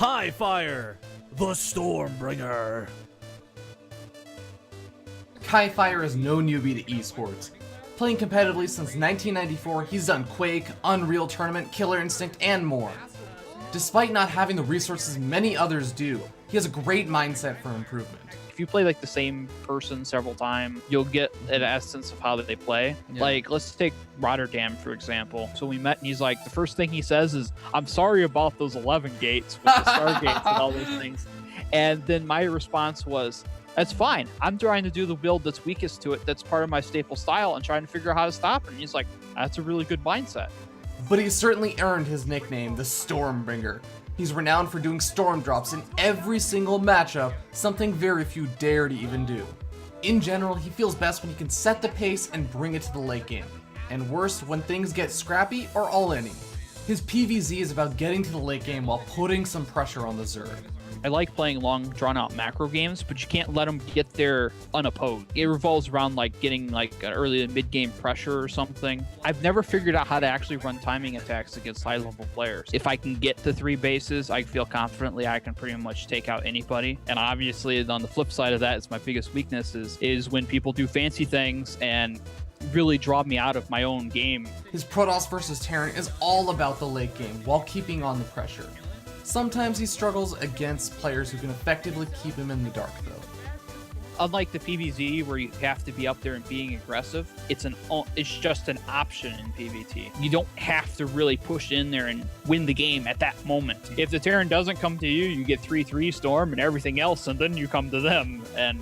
Kif1re, the Stormbringer. Kif1re is no newbie to esports. Playing competitively since 1994, he's done Quake, Unreal Tournament, Killer Instinct, and more. Despite not having the resources many others do, he has a great mindset for improvement. If you play like the same person several times, you'll get an essence of how they play. Yeah. Like, let's take Rotterdam, for example. So we met and he's like, the first thing he says is, I'm sorry about those 11 gates with the star gates and all those things. And then my response was, that's fine. I'm trying to do the build that's weakest to it, that's part of my staple style, and trying to figure out how to stop it. And he's like, that's a really good mindset. But he's certainly earned his nickname, the Stormbringer. He's renowned for doing storm drops in every single matchup, something very few dare to even do. In general, he feels best when he can set the pace and bring it to the late game. And worst, when things get scrappy or all-inning. His PvZ is about getting to the late game while putting some pressure on the Zerg. I like playing long, drawn-out macro games, but you can't let them get there unopposed. It revolves around like getting like an early and mid-game pressure or something. I've never figured out how to actually run timing attacks against high-level players. If I can get to 3 bases, I feel confidently I can pretty much take out anybody. And obviously, on the flip side of that, it's my biggest weakness is when people do fancy things and really draw me out of my own game. His Protoss vs Terran is all about the late game while keeping on the pressure. Sometimes he struggles against players who can effectively keep him in the dark, though. Unlike the PvZ, where you have to be up there and being aggressive, it's just an option in PvT. You don't have to really push in there and win the game at that moment. If the Terran doesn't come to you, you get 3-3 Storm and everything else, and then you come to them, and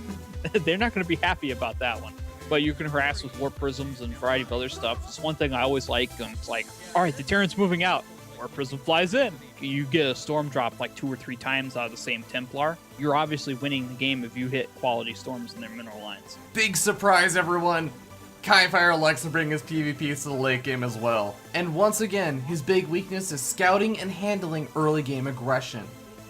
they're not going to be happy about that one. But you can harass with Warp Prisms and a variety of other stuff. It's one thing I always like, and it's like, all right, the Terran's moving out. Warp Prism flies in. You get a Storm drop like 2 or 3 times out of the same Templar. You're obviously winning the game if you hit quality Storms in their mineral lines. Big surprise, everyone! Kif1re likes to bring his PvPs to the late game as well. And once again, his big weakness is scouting and handling early game aggression.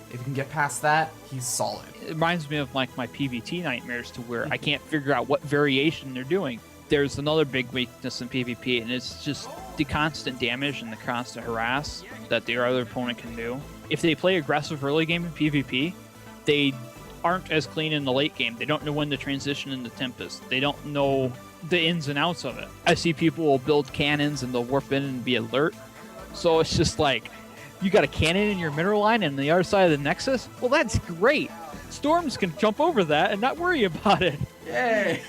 If you can get past that, he's solid. It reminds me of like my PvT nightmares to where I can't figure out what variation they're doing. There's another big weakness in PvP, and it's just the constant damage and the constant harass that the other opponent can do. If they play aggressive early game in PvP, they aren't as clean in the late game. They don't know when to transition into Tempest. They don't know the ins and outs of it. I see people will build cannons and they'll warp in and be alert. So it's just like, you got a cannon in your mineral line and the other side of the Nexus? Well, that's great. Storms can jump over that and not worry about it. Yay!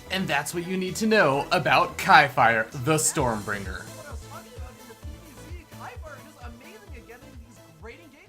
And that's what you need to know about Kif1re, the Stormbringer. Kif1re just amazing at getting these great engagements.